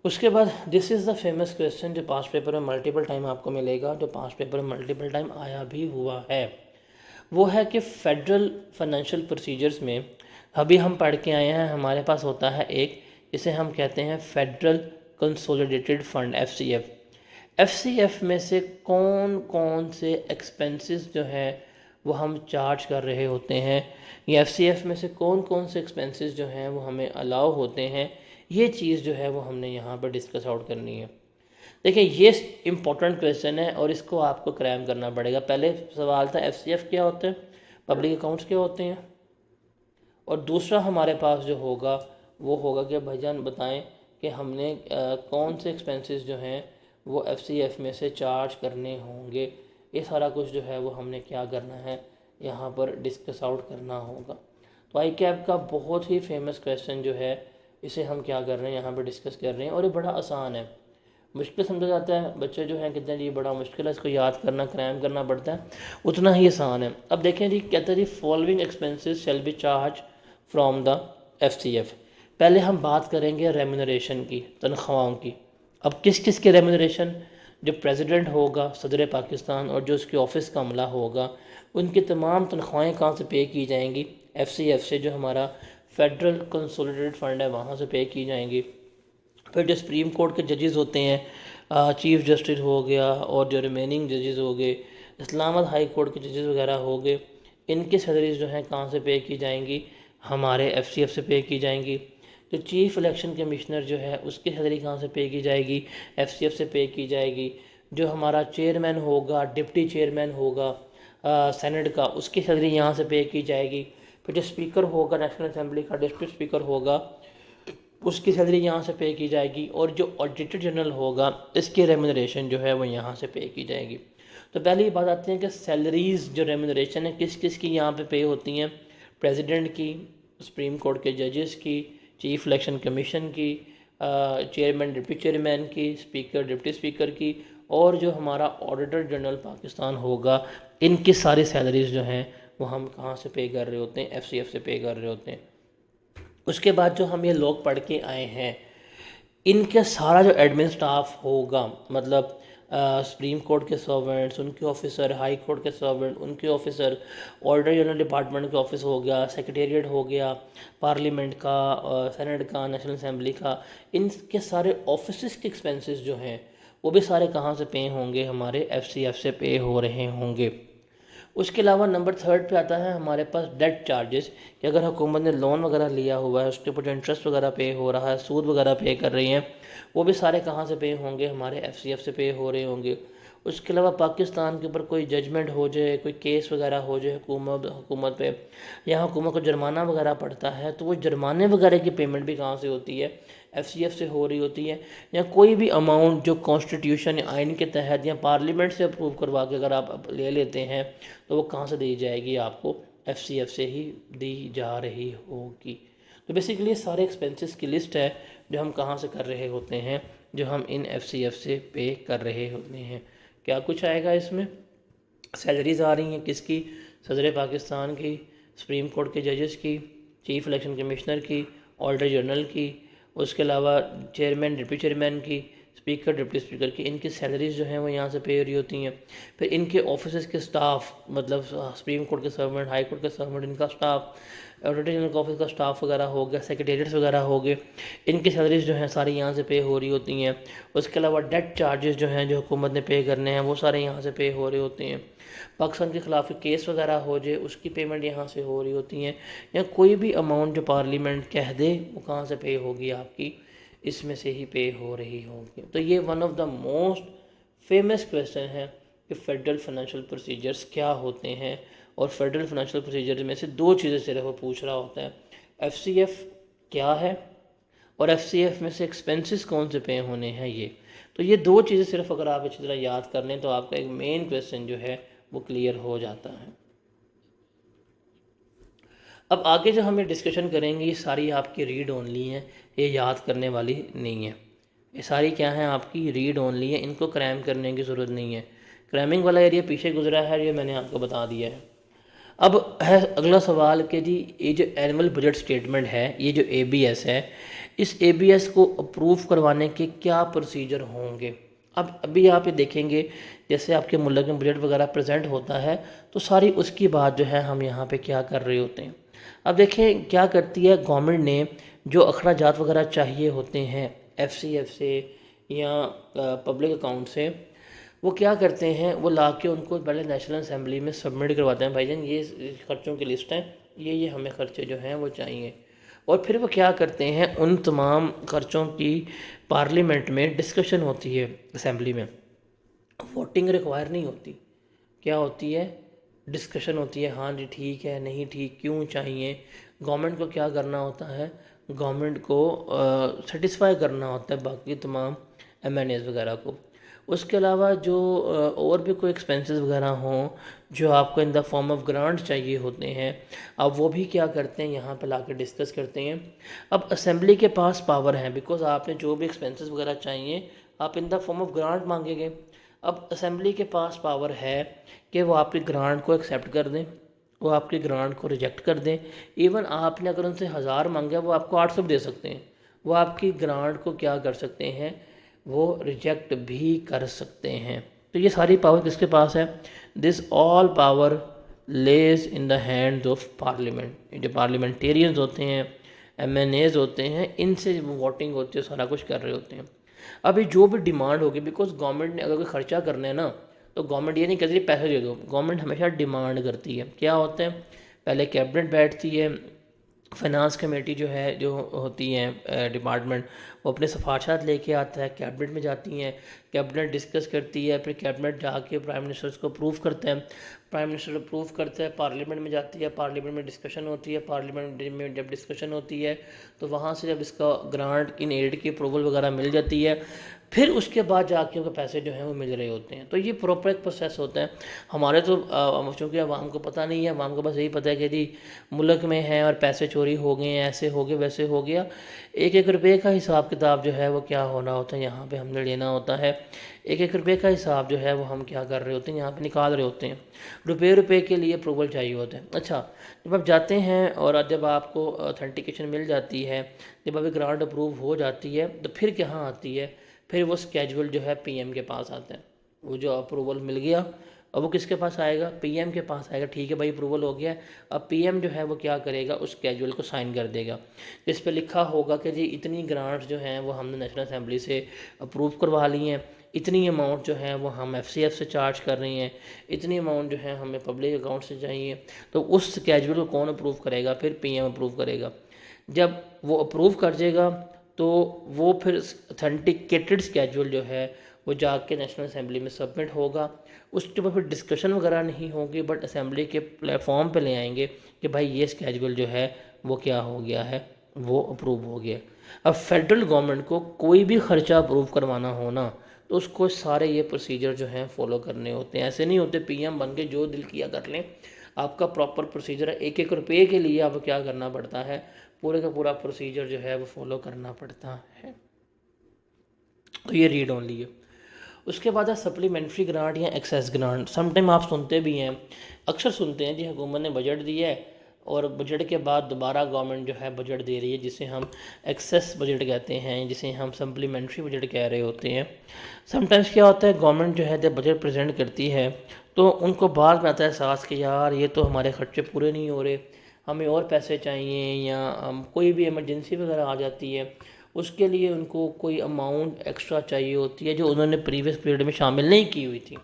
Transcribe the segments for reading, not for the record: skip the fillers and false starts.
उसके बाद this is the famous question जो पास्ट पेपर में मल्टीपल टाइम आपको मिलेगा, जो पास्ट पेपर में मल्टीपल टाइम आया भी हुआ है। वो है कि फेडरल फाइनेंशियल प्रोसीजर्स में अभी हम पढ़ के आए हैं, हमारे पास होता है एक, इसे हम कहते हैं federal consolidated fund, FCF. FCF में से कौन कौन से एक्सपेंसेस जो हैं वो हम चार्ज कर रहे होते हैं, या एफसीएफ में से कौन कौन से एक्सपेंसेस जो हैं वो हमें अलाउ होते हैं, ये चीज़ जो है वो हमने यहाँ पर डिस्कस आउट करनी है। देखिए ये इम्पोर्टेंट क्वेश्चन है और इसको आपको क्रैम करना पड़ेगा। पहले सवाल था एफसीएफ क्या होते हैं, पब्लिक अकाउंट्स क्या होते हैं, और दूसरा हमारे पास जो होगा वो होगा कि भाईजान बताएं कि हमने कौन से एक्सपेंसेस जो हैं वो एफसीएफ में से चार्ज करने होंगे। ये सारा कुछ जो है वो हमने क्या करना है, यहाँ पर डिस्कस आउट करना होगा। तो आई कैप का बहुत ही फेमस क्वेश्चन जो है इसे हम क्या कर रहे हैं, यहाँ पर डिस्कस कर रहे हैं, और ये बड़ा आसान है। मुश्किल समझा जाता है, बच्चे जो हैं कहते हैं जी बड़ा मुश्किल है, इसको याद करना क्रैम करना पड़ता है, उतना ही आसान है। अब देखें जी, कहते हैं जी following expenses shall be charged from the FCF. पहले हम बात करेंगे रेम्यूनरेशन की, तनख्वाहों की। अब किस किस के रेम्यूनरेशन, जो प्रेसिडेंट होगा सदर पाकिस्तान और जो उसके ऑफिस का अमला होगा, उनकी तमाम तनख्वाहें कहाँ से पे की जाएंगी, एफसीएफ से, जो हमारा फेडरल कंसोलिडेटेड फंड है वहाँ से पे की जाएंगी। फिर जो सुप्रीम कोर्ट के जजेस होते हैं, चीफ जस्टिस हो गया और जो रिमेनिंग जजेस हो गए, इस्लामाबाद हाई कोर्ट के जजेस वगैरह हो गए, इनकी सैलरीज जो हैं कहाँ से पे की जाएंगी, हमारे एफसीएफ से पे की जाएंगी। जो चीफ इलेक्शन कमिश्नर जो है उसकी सैलरी कहाँ से पे की जाएगी, एफसीएफ से पे की जाएगी। जो हमारा चेयरमैन होगा, डिप्टी चेयरमैन होगा सेनेट का, उसकी सैलरी यहाँ से पे की जाएगी। फिर जो स्पीकर होगा नेशनल असेंबली का, डिप्टी स्पीकर होगा, उसकी सैलरी यहाँ से पे की जाएगी। और जो ऑडिटर जनरल होगा इसकी रेम्यूनरेशन जो है वो यहाँ से पे की जाएगी। तो पहले ही बात आती है कि सैलरीज़ जो रेम्यूनरेशन है किस किस की यहाँ पे होती हैं, प्रेसिडेंट की, सुप्रीम कोर्ट के जजेस की, चीफ इलेक्शन कमीशन की, चेयरमैन डिप्टी चेयरमैन की, स्पीकर डिप्टी स्पीकर की, और जो हमारा ऑडिटर जनरल पाकिस्तान होगा, इनकी सारी सैलरीज़ जो हैं वो हम कहाँ से पे कर रहे होते हैं, एफसीएफ से पे कर रहे होते हैं। उसके बाद जो हम ये लोग पढ़ के आए हैं, इनका सारा जो एडमिन स्टाफ होगा, मतलब सुप्रीम कोर्ट के सर्वेंट्स, उनके ऑफिसर, हाई कोर्ट के सर्वेंट, उनके ऑफिसर, ऑर्डर जनरल डिपार्टमेंट के ऑफिस हो गया, सेक्रेटेरिएट हो गया, पार्लियामेंट का, सेनेट का, नेशनल असेंबली का, इनके सारे ऑफिस के एक्सपेंसेस जो हैं वो भी सारे कहाँ से पे होंगे, हमारे एफसीएफ से पे हो रहे होंगे। उसके अलावा नंबर थर्ड पे आता है हमारे पास डेट चार्जेस, कि अगर हुकूमत ने लोन वगैरह लिया हुआ है, उसके ऊपर जो इंटरेस्ट वगैरह पे हो रहा है, सूद वगैरह पे कर रही हैं, वो भी सारे कहाँ से पे होंगे, हमारे एफसीएफ से पे हो रहे होंगे। उसके अलावा पाकिस्तान के ऊपर कोई जजमेंट हो जाए, कोई केस वगैरह हो जाए हुकूमत पे, या हुकूमत को जुर्माना वगैरह पड़ता है, तो वो जुर्माने वगैरह की पेमेंट भी कहाँ से होती है, एफसीएफ से हो रही होती है। या कोई भी अमाउंट जो कॉन्स्टिट्यूशन या आइन के तहत या पार्लियामेंट से अप्रूव करवा के अगर आप ले लेते हैं, तो वो कहाँ से दी जाएगी, आपको एफसीएफ से ही दी जा रही होगी। तो बेसिकली सारे एक्सपेंसेस की लिस्ट है जो हम कहाँ से कर रहे होते हैं, जो हम इन एफसीएफ से पे कर रहे होते हैं। क्या कुछ आएगा इसमें, सैलरीज आ रही हैं किसकी, सदर पाकिस्तान की, सुप्रीम कोर्ट के जजेस की, चीफ इलेक्शन कमिश्नर की, ऑडिटर जनरल की, उसके अलावा चेयरमैन डिप्टी चेयरमैन की, स्पीकर डिप्टी स्पीकर की, इनकी सैलरीज जो हैं वो यहाँ से पे हो रही होती हैं। फिर इनके ऑफिस के स्टाफ, मतलब सुप्रीम कोर्ट के सर्वेंट, हाई कोर्ट के सर्वेंट, इनका स्टाफ, ऑडिटर जनरल का ऑफिस का स्टाफ वगैरह हो गया, सेक्रेटेरिएट्स वगैरह हो गए, इनकी सैलरीज जो हैं सारी यहाँ से पे हो रही होती हैं। उसके अलावा डेट चार्जेस जो हैं जो हुकूमत ने पे करने हैं वो सारे यहाँ से पे हो रहे होते हैं। पाकिस्तान के ख़िलाफ़ केस वगैरह हो जाए उसकी पेमेंट यहाँ से हो रही होती हैं, या कोई भी अमाउंट जो पार्लियामेंट कह दे वो कहाँ से पे होगी, आपकी इसमें से ही पे हो रही होगी। तो ये one of the most famous question है कि फेडरल फाइनेंशियल प्रोसीजर्स क्या होते हैं, और फेडरल फाइनेंशियल प्रोसीजर में से दो चीज़ें सिर्फ वो पूछ रहा होता है, एफसीएफ क्या है और एफसीएफ में से एक्सपेंसेस कौन से पे होने हैं। ये तो ये दो चीज़ें सिर्फ अगर आप अच्छी तरह याद कर लें तो आपका एक मेन क्वेश्चन जो है वो क्लियर हो जाता है। अब आगे जो हम ये डिस्कशन करेंगे ये सारी आपकी रीड ओनली हैं, ये याद करने वाली नहीं है। ये सारी क्या है, आपकी रीड ओनली है, इनको क्रैम करने की ज़रूरत नहीं है। क्रैमिंग वाला एरिया पीछे गुजरा है, ये मैंने आपको बता दिया है। अब है अगला सवाल कि जी ये जो एनुअल बजट स्टेटमेंट है, ये जो एबीएस है, इस ABS को अप्रूव करवाने के क्या प्रोसीजर होंगे। अब अभी आप ये देखेंगे जैसे आपके मुल्क में बजट वगैरह प्रेजेंट होता है तो सारी उसकी बात जो है हम यहाँ पे क्या कर रहे होते हैं। अब देखें क्या करती है गवर्नमेंट ने, जो अखराजात वगैरह चाहिए होते हैं FCF से या पब्लिक अकाउंट से, वो क्या करते हैं, वो ला के उनको पहले नेशनल असेंबली में सबमिट करवाते हैं, भाईजान ये खर्चों की लिस्ट है, ये हमें खर्चे जो हैं वो चाहिए। और फिर वो क्या करते हैं, उन तमाम खर्चों की पार्लियामेंट में डिस्कशन होती है असेंबली में। वोटिंग रिक्वायर नहीं होती, क्या होती है, डिस्कशन होती है, हाँ जी ठीक है, नहीं ठीक, क्यों चाहिए। गवर्नमेंट को क्या करना होता है, गवर्नमेंट को सेटिस्फाई करना होता है बाकी तमाम MNAs वगैरह को। उसके अलावा जो और भी कोई एक्सपेंसेस वगैरह हों जो आपको in the form of grant चाहिए होते हैं, अब वो भी क्या करते हैं यहाँ पे लाके डिस्कस करते हैं। अब असेंबली के पास पावर है, बिकॉज आपने जो भी एक्सपेंसेस वगैरह चाहिए आप in the form of grant मांगेंगे। अब असेंबली के पास पावर है कि वो आपकी ग्रांट को एक्सेप्ट कर दें, वो आपकी ग्रांट को रिजेक्ट कर दें। इवन आपने अगर उनसे 1000 मांगा वो आपको 800 भी दे सकते हैं, वो आपकी ग्रांट को क्या कर सकते हैं, वो रिजेक्ट भी कर सकते हैं। तो ये सारी पावर किसके पास है, this all power lies in the hands of parliament. जो पार्लियामेंटेरियंस होते हैं, MNAs होते हैं, इनसे वोटिंग होती है, सारा कुछ कर रहे होते हैं। अभी जो भी डिमांड होगी, बिकॉज गवर्नमेंट ने अगर कोई खर्चा करना है ना तो गवर्नमेंट ये नहीं कहती पैसे दे दो, गवर्नमेंट हमेशा डिमांड करती है। क्या होता है, पहले कैबिनेट बैठती है, फाइनेंस कमेटी जो है, जो होती हैं डिपार्टमेंट, वो अपने सिफारिशात लेके आता है, कैबिनेट में जाती हैं, कैबिनेट डिस्कस करती है, फिर कैबिनेट जाके प्राइम मिनिस्टर को अप्रूव करता है, प्राइम मिनिस्टर अप्रूव करता है, पार्लियामेंट में जाती है, पार्लियामेंट में डिस्कशन होती है, पार्लियामेंट में जब डिस्कशन होती है तो वहाँ से जब इसका ग्रांट इन एड की अप्रूवल वगैरह मिल जाती है, फिर उसके बाद जाके उनको पैसे जो हैं वो मिल रहे होते हैं। तो ये प्रॉपर एक प्रोसेस होता है। हमारे तो चूँकि आवाम को पता नहीं है, आवाम को बस यही पता है कि जी मुल्क में है और पैसे चोरी हो गए हैं, ऐसे हो गए वैसे हो गया। एक एक रुपये का हिसाब किताब जो है वो क्या होना होता है, यहाँ पे हमने लेना होता है। एक एक रुपये का हिसाब जो है वो हम क्या कर रहे होते हैं, यहाँ पे निकाल रहे होते हैं। रुपये रुपये के लिए अप्रूवल चाहिए होता है। अच्छा, जब आप जाते हैं और जब आपको ऑथेंटिकेशन मिल जाती है, जब अभी ग्रांट अप्रूव हो जाती है, तो फिर कहाँ आती है, फिर वो स्केजुअल जो है PM के पास आता है। वो जो अप्रूवल मिल गया अब वो किसके पास आएगा, PM के पास आएगा। ठीक है भाई, अप्रूवल हो गया। अब PM जो है वो क्या करेगा, उस स्केजुअल को साइन कर देगा, जिस पे लिखा होगा कि जी इतनी ग्रांट्स जो हैं वो हमने नेशनल असेंबली से अप्रूव करवा ली हैं, इतनी अमाउंट जो है वो हम FCF से चार्ज कर रही हैं, इतनी अमाउंट जो है हमें पब्लिक अकाउंट से चाहिए। तो उस स्केजुअल को कौन अप्रूव करेगा, फिर PM अप्रूव करेगा। जब वो अप्रूव कर देगा तो वो फिर ऑथेंटिकेटेड स्केजुअल जो है वो जाके नेशनल असेंबली में सबमिट होगा। उसके ऊपर फिर डिस्कशन वगैरह नहीं होगी, बट असेंबली के प्लेटफॉर्म पे ले आएंगे कि भाई ये स्केजुअल जो है वो क्या हो गया है, वो अप्रूव हो गया। अब फेडरल गवर्नमेंट को कोई भी खर्चा अप्रूव करवाना हो ना, तो उसको सारे ये प्रोसीजर जो हैं फॉलो करने होते हैं। ऐसे नहीं होते PM बन के जो दिल किया कर लें, आपका प्रॉपर प्रोसीजर है। एक एक रुपये के लिए आपको क्या करना पड़ता है, पूरे का पूरा प्रोसीजर जो है वो फॉलो करना पड़ता है। तो ये रीड ओनली है। उसके बाद है सप्लीमेंट्री ग्रांट या एक्सेस ग्रांट। समटाइम आप सुनते भी हैं, अक्सर सुनते हैं जी हुकूमत ने बजट दिया है और बजट के बाद दोबारा गवर्नमेंट जो है बजट दे रही है, जिसे हम एक्सेस बजट कहते हैं, जिसे हम सप्लीमेंट्री बजट कह रहे होते हैं। समटाइम्स क्या होता है, गवर्नमेंट जो है जब बजट प्रेजेंट करती है तो उनको बाद में आता है एहसास कि यार ये तो हमारे खर्चे पूरे नहीं हो रहे, हमें और पैसे चाहिए, या कोई भी इमरजेंसी वगैरह आ जाती है, उसके लिए उनको कोई अमाउंट एक्स्ट्रा चाहिए होती है जो उन्होंने प्रीवियस पीरियड में शामिल नहीं की हुई थी।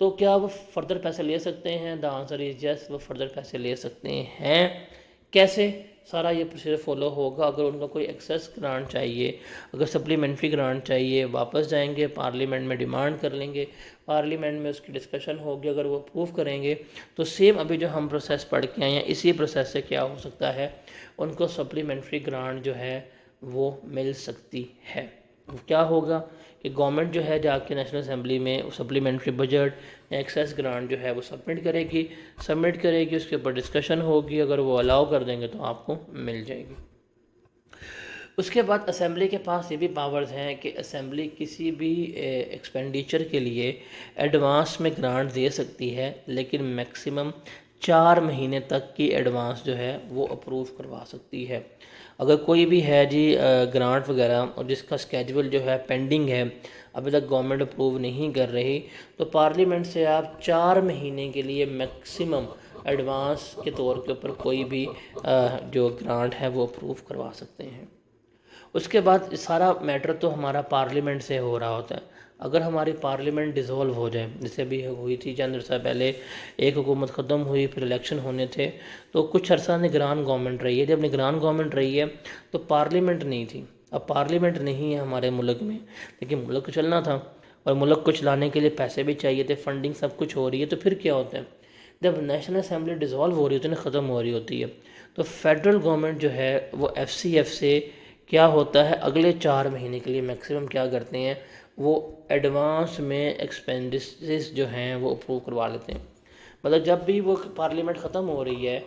तो क्या वो फर्दर पैसे ले सकते हैं? द आंसर इज यस, वो फर्दर पैसे ले सकते हैं। कैसे? सारा ये प्रोसीजर फॉलो होगा। अगर उनका कोई एक्सेस ग्रांट चाहिए, अगर सप्लीमेंट्री ग्रांट चाहिए, वापस जाएंगे पार्लियामेंट में डिमांड कर लेंगे, पार्लियामेंट में उसकी डिस्कशन होगी, अगर वो अप्रूव करेंगे तो सेम अभी जो हम प्रोसेस पढ़ के आए हैं इसी प्रोसेस से क्या हो सकता है, उनको सप्लीमेंट्री ग्रांट जो है वो मिल सकती है। क्या होगा कि गवर्नमेंट जो है जाके नेशनल असेंबली में सप्लीमेंट्री बजट या एक्सेस ग्रांट जो है वो सबमिट करेगी, उसके ऊपर डिस्कशन होगी, अगर वो अलाउ कर देंगे तो आपको मिल जाएगी। उसके बाद असेंबली के पास ये भी पावर्स हैं कि असेंबली किसी भी एक्सपेंडिचर के लिए एडवांस में ग्रांट दे सकती है, लेकिन मैक्सिमम 4 महीने तक की एडवांस जो है वो अप्रूव करवा सकती है। अगर कोई भी है जी ग्रांट वगैरह और जिसका स्केजुअल जो है पेंडिंग है, अभी तक गवर्नमेंट अप्रूव नहीं कर रही, तो पार्लियामेंट से आप 4 महीने के लिए मैक्सिमम एडवांस के तौर के ऊपर कोई भी जो ग्रांट है वो अप्रूव करवा सकते हैं। उसके बाद सारा मैटर तो हमारा पार्लियामेंट से हो रहा होता है। अगर हमारी पार्लियामेंट डिज़ोल्व हो जाए, जैसे अभी हुई थी चंद अर्सा पहले, एक हुकूमत ख़त्म हुई, फिर इलेक्शन होने थे, तो कुछ अर्सा निगरान गवर्नमेंट रही है। जब निगरान गवर्नमेंट रही है तो पार्लियामेंट नहीं थी। अब पार्लियामेंट नहीं है हमारे मुल्क में, लेकिन मुल्क को चलना था और मुल्क को चलाने के लिए पैसे भी चाहिए थे, फंडिंग सब कुछ हो रही है। तो फिर क्या होता है, जब नेशनल असम्बली डिज़ोल्व हो रही होती है ना, ख़त्म हो रही होती है, तो फेडरल गवर्नमेंट जो है वो FCF से क्या होता है, अगले 4 महीने के लिए मैक्सिमम क्या करते हैं, वो एडवांस में एक्सपेंडिचर्स जो हैं वो अप्रूव करवा लेते हैं। मतलब जब भी वो पार्लियामेंट ख़त्म हो रही है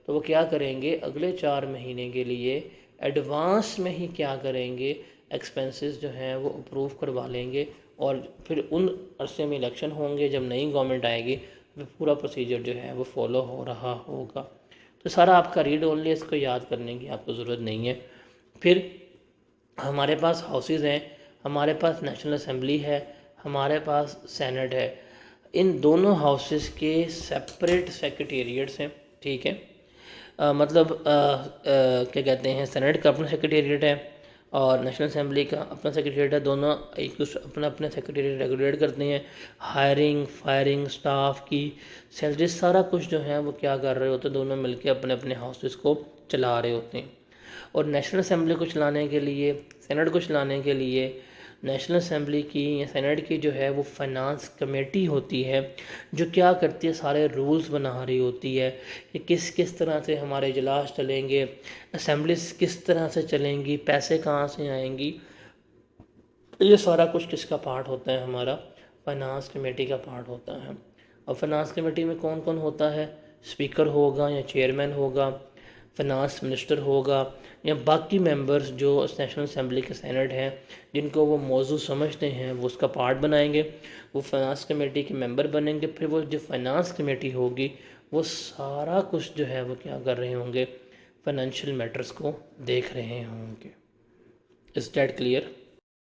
तो वो क्या करेंगे, अगले 4 महीने के लिए एडवांस में ही क्या करेंगे, एक्सपेंसेस जो हैं वो अप्रूव करवा लेंगे। और फिर उन अरसे में इलेक्शन होंगे, जब नई गवर्नमेंट आएगी तो पूरा प्रोसीजर जो है वो फॉलो हो रहा होगा। तो सारा आपका रीड ओनली, इसको याद करने की आपको ज़रूरत नहीं है। फिर हमारे पास हाउसेस हैं, हमारे पास नेशनल असम्बली है, हमारे पास सेनेट है। इन दोनों हाउसेस के सेपरेट सेक्रेटेरिएट्स हैं, ठीक है। मतलब क्या कहते हैं, सेनेट का अपना सेक्रेटेरिएट है और नेशनल असम्बली का अपना सेक्रेटेरिएट है। दोनों एक दूसरे अपना अपना सेक्रेटेरिएट रेगुलेट करते हैं। हायरिंग, फायरिंग, स्टाफ की सैलरी, सारा कुछ जो है वो क्या कर रहे होते हैं, दोनों मिलके अपने अपने हाउसेस को चला रहे होते हैं। और नेशनल असम्बली को चलाने के लिए, सेनेट को चलाने के लिए, नेशनल असम्बली की या सेनेट की जो है वो फाइनेंस कमेटी होती है, जो क्या करती है, सारे रूल्स बना रही होती है कि किस किस तरह से हमारे इजलास चलेंगे, असम्बलीज किस तरह से चलेंगी, पैसे कहाँ से आएंगी। ये सारा कुछ किसका पार्ट होता है, हमारा फाइनेंस कमेटी का पार्ट होता है। और फाइनेंस कमेटी में कौन कौन होता है, स्पीकर होगा या चेयरमैन होगा, फाइनेंस मिनिस्टर होगा, या बाकी मेंबर्स जो नेशनल असम्बली के सेनेट हैं जिनको वो मौजू समझते हैं, वो उसका पार्ट बनाएंगे, वो फाइनेंस कमेटी के मेंबर बनेंगे। फिर वो जो फाइनेंस कमेटी होगी वो सारा कुछ जो है वो क्या कर रहे होंगे, फाइनेंशियल मैटर्स को देख रहे होंगे। Is that clear?